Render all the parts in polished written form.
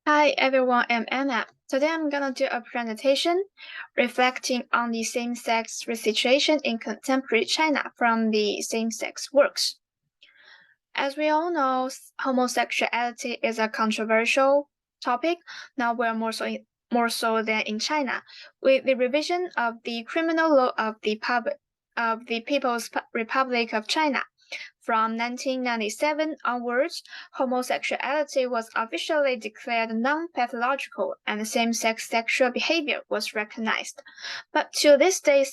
Hi everyone, I'm Anna. Today I'm gonna do a presentation reflecting on the same-sex situation in contemporary China from the same-sex works. As we all know, homosexuality is a controversial topic, now we're more so than in China. With the revision of the criminal law of the People's Republic of China, from 1997 onwards, homosexuality was officially declared non-pathological and same-sex sexual behavior was recognized. But to this day,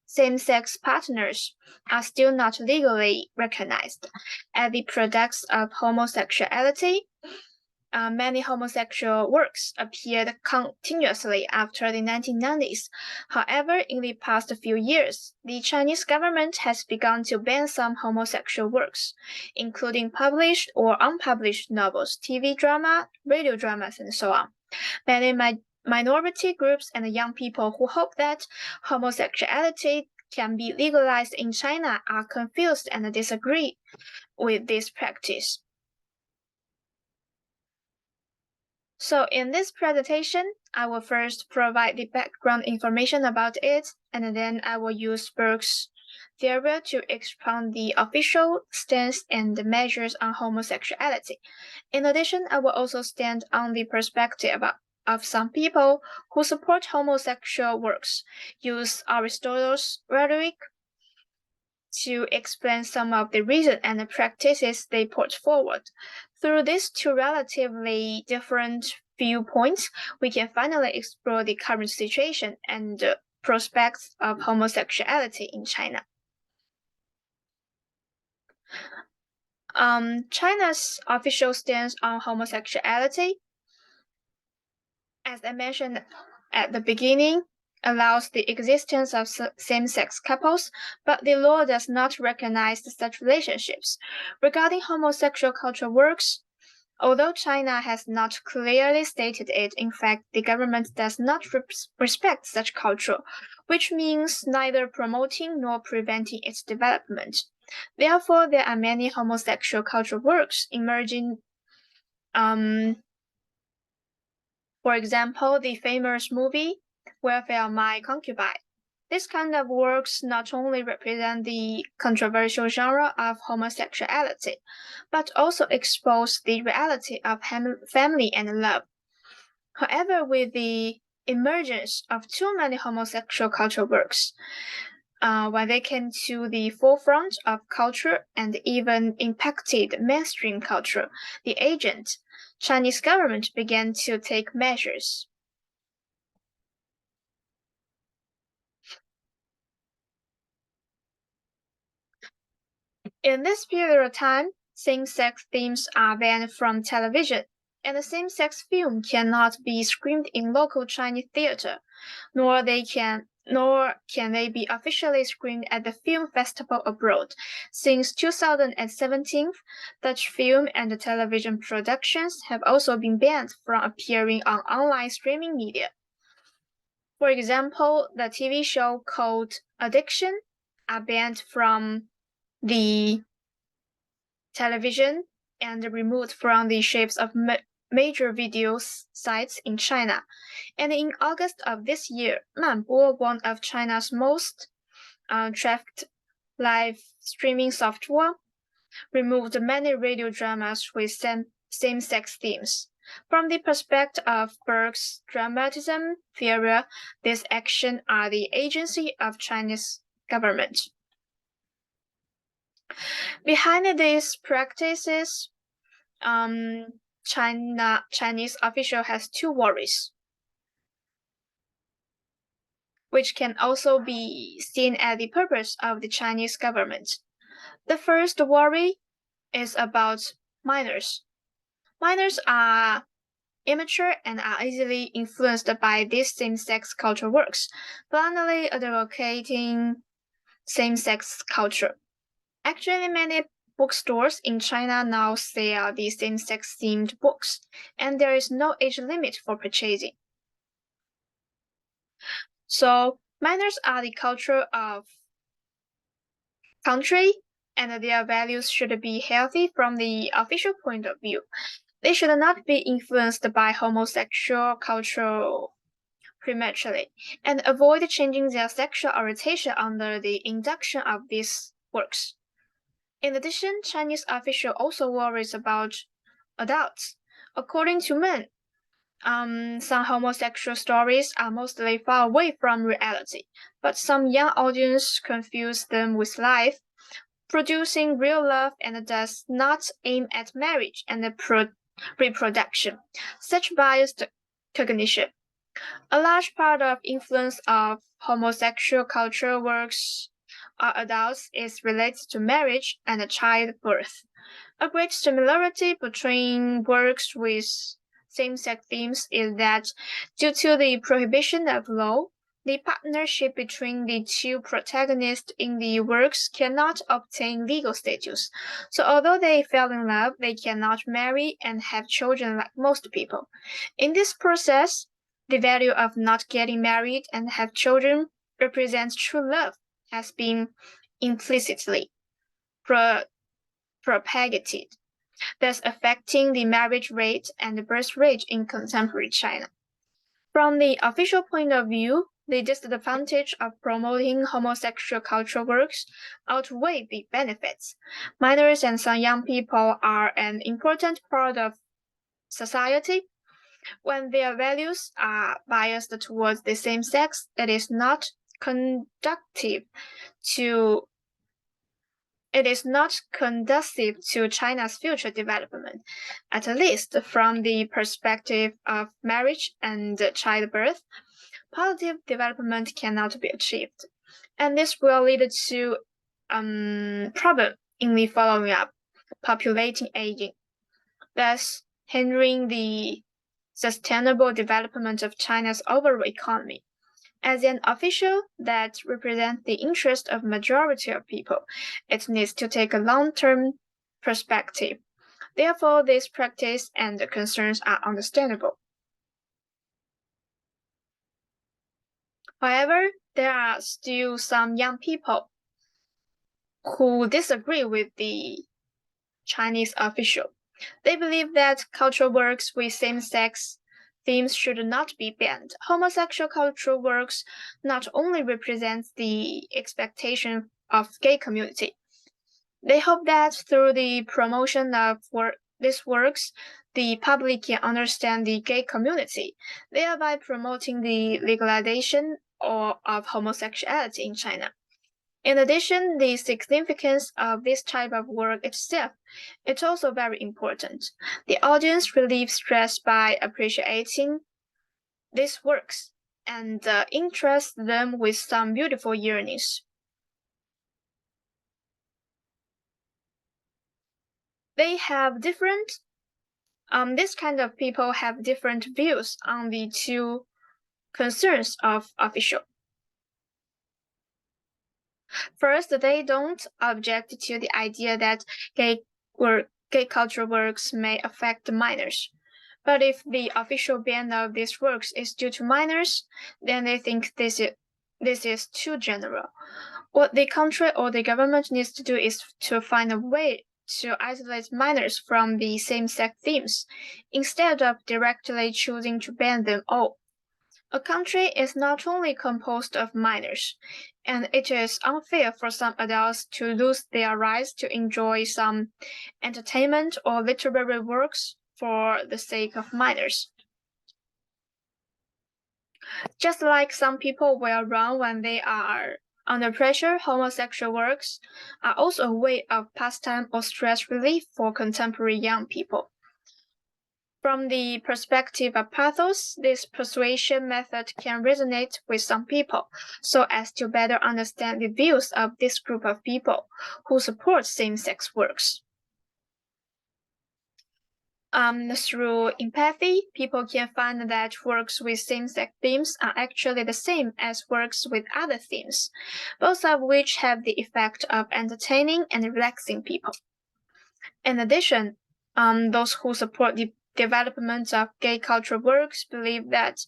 same-sex partners are still not legally recognized as the products of homosexuality. Many homosexual works appeared continuously after the 1990s. However, in the past few years, the Chinese government has begun to ban some homosexual works, including published or unpublished novels, TV drama, radio dramas, and so on. Many minority groups and young people who hope that homosexuality can be legalized in China are confused and disagree with this practice. So in this presentation, I will first provide the background information about it, and then I will use Burke's theory to expound the official stance and the measures on homosexuality. In addition, I will also stand on the perspective of some people who support homosexual works, use Aristotle's rhetoric to explain some of the reasons and the practices they put forward. Through these two relatively different viewpoints, we can finally explore the current situation and prospects of homosexuality in China. China's official stance on homosexuality, as I mentioned at the beginning, allows the existence of same-sex couples, but the law does not recognize such relationships. Regarding homosexual cultural works, although China has not clearly stated it, in fact, the government does not respect such culture, which means neither promoting nor preventing its development. Therefore, there are many homosexual cultural works emerging. For example, the famous movie Welfare My Concubine. This kind of works not only represent the controversial genre of homosexuality, but also expose the reality of family and love. However, with the emergence of too many homosexual cultural works, when they came to the forefront of culture and even impacted mainstream culture, the Chinese government began to take measures. In this period of time, same-sex themes are banned from television, and the same-sex film cannot be screened in local Chinese theater, nor can they be officially screened at the film festival abroad. Since 2017, Dutch film and television productions have also been banned from appearing on online streaming media. For example, the TV show called Addiction are banned from the television and removed from the shapes of major video sites in China. And in August of this year, Manbo, one of China's most trafficked live streaming software, removed many radio dramas with same-sex themes. From the perspective of Burke's dramatism theory, these actions are the agency of Chinese government. Behind these practices, Chinese official has two worries, which can also be seen as the purpose of the Chinese government. The first worry is about minors. Minors are immature and are easily influenced by these same-sex cultural works, blindly advocating same-sex culture. Actually, many bookstores in China now sell the same-sex themed books, and there is no age limit for purchasing. So minors are the culture of country, and their values should be healthy from the official point of view. They should not be influenced by homosexual culture prematurely, and avoid changing their sexual orientation under the induction of these works. In addition, Chinese official also worries about adults. According to men, some homosexual stories are mostly far away from reality, but some young audience confuse them with life, producing real love and does not aim at marriage and reproduction. Such biased cognition. A large part of influence of homosexual cultural works on adults is related to marriage and childbirth. A great similarity between works with same-sex themes is that due to the prohibition of law, the partnership between the two protagonists in the works cannot obtain legal status. So although they fell in love, they cannot marry and have children like most people. In this process, the value of not getting married and have children represents true love has been implicitly propagated, thus affecting the marriage rate and the birth rate in contemporary China. From the official point of view, the disadvantage of promoting homosexual cultural works outweigh the benefits. Minors and some young people are an important part of society. When their values are biased towards the same sex, it is not conducive to China's future development, at least from the perspective of marriage and childbirth. Positive development cannot be achieved, and this will lead to problem in the following up, populating aging, thus hindering the sustainable development of China's overall economy. As an official that represents the interest of majority of people, it needs to take a long-term perspective. Therefore, this practice and the concerns are understandable. However, there are still some young people who disagree with the Chinese official. They believe that cultural works with same-sex themes should not be banned. Homosexual cultural works not only represent the expectation of gay community. They hope that through the promotion of these works, the public can understand the gay community, thereby promoting the legalization of homosexuality in China. In addition, the significance of this type of work itself is also very important. The audience relieves stress by appreciating these works and interest them with some beautiful yearnings. They have different, this kind of people have different views on the two concerns of official. First, they don't object to the idea that gay cultural works may affect minors. But if the official ban of these works is due to minors, then they think this is too general. What the country or the government needs to do is to find a way to isolate minors from the same-sex themes, instead of directly choosing to ban them all. A country is not only composed of minors, and it is unfair for some adults to lose their rights to enjoy some entertainment or literary works for the sake of minors. Just like some people will run when they are under pressure, homosexual works are also a way of pastime or stress relief for contemporary young people. From the perspective of pathos, this persuasion method can resonate with some people, so as to better understand the views of this group of people who support same-sex works. Through empathy, people can find that works with same-sex themes are actually the same as works with other themes, both of which have the effect of entertaining and relaxing people. In addition, those who support the development of gay cultural works believe that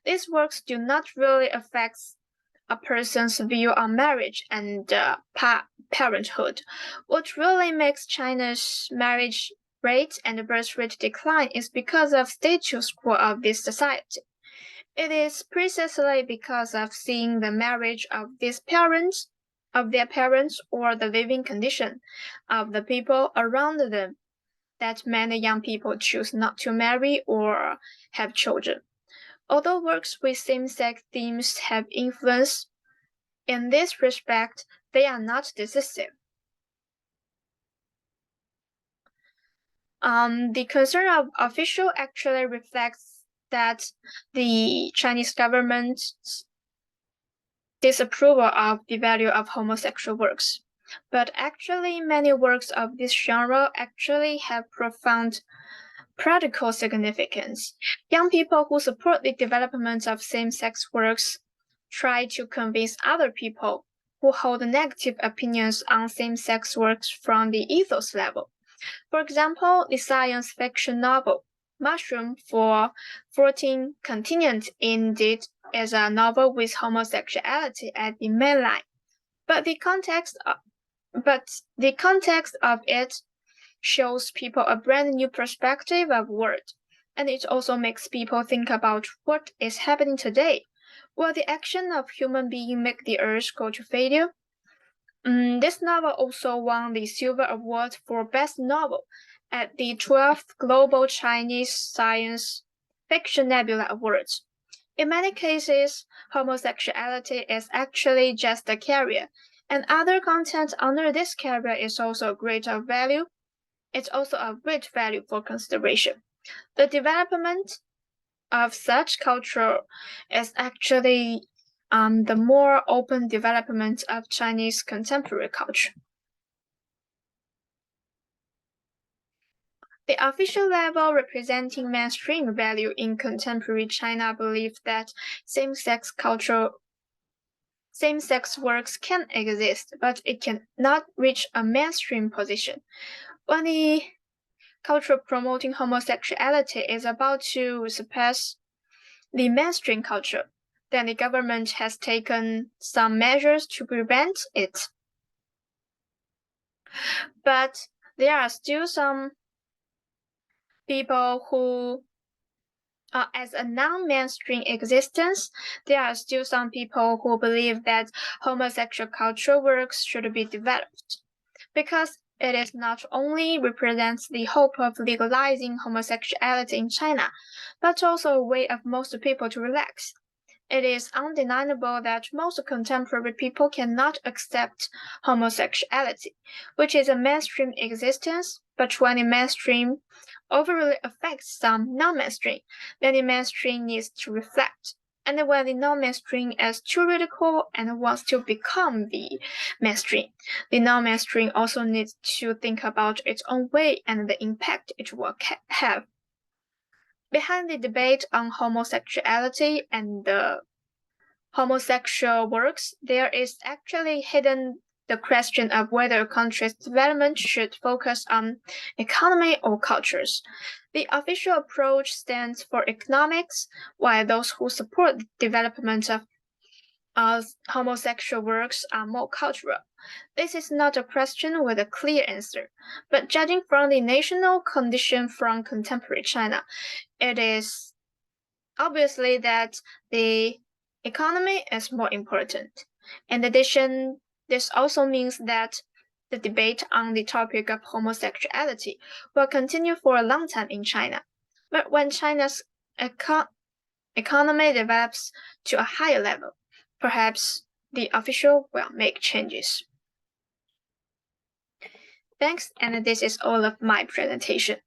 these works do not really affect a person's view on marriage and parenthood. What really makes China's marriage rate and birth rate decline is because of status quo of this society. It is precisely because of seeing the marriage of their parents, or the living condition of the people around them, that many young people choose not to marry or have children. Although works with same-sex themes have influence in this respect, they are not decisive. The concern of official actually reflects that the Chinese government's disapproval of the value of homosexual works. But actually, many works of this genre actually have profound practical significance. Young people who support the development of same-sex works try to convince other people who hold negative opinions on same-sex works from the ethos level. For example, the science fiction novel Mushroom for 14 Continents ended as a novel with homosexuality at the main line. But the context of it shows people a brand new perspective of world, and it also makes people think about what is happening today. Will the action of human beings make the earth go to failure? This novel also won the Silver Award for Best Novel at the 12th Global Chinese Science Fiction Nebula Awards. In many cases, homosexuality is actually just a carrier, and other content under this carrier is also of great value. It's also of great value for consideration. The development of such culture is actually the more open development of Chinese contemporary culture. The official level representing mainstream value in contemporary China believes that same-sex works can exist, but it cannot reach a mainstream position. When the culture promoting homosexuality is about to surpass the mainstream culture, then the government has taken some measures to prevent it. But there are still some people who, as a non-mainstream existence, there are still some people who believe that homosexual cultural works should be developed, because it is not only represents the hope of legalizing homosexuality in China, but also a way of most people to relax. It is undeniable that most contemporary people cannot accept homosexuality, which is a mainstream existence, but when the mainstream overly affects some non-mainstream, then the mainstream needs to reflect. And when the non-mainstream is too radical and wants to become the mainstream, the non-mainstream also needs to think about its own way and the impact it will have. Behind the debate on homosexuality and the homosexual works, there is actually hidden the question of whether a country's development should focus on economy or cultures. The official approach stands for economics, while those who support the development of homosexual works are more cultural. This is not a question with a clear answer, but judging from the national condition from contemporary China, it is obviously that the economy is more important. In addition, this also means that the debate on the topic of homosexuality will continue for a long time in China. But when China's economy develops to a higher level, perhaps the official will make changes. Thanks, and this is all of my presentation.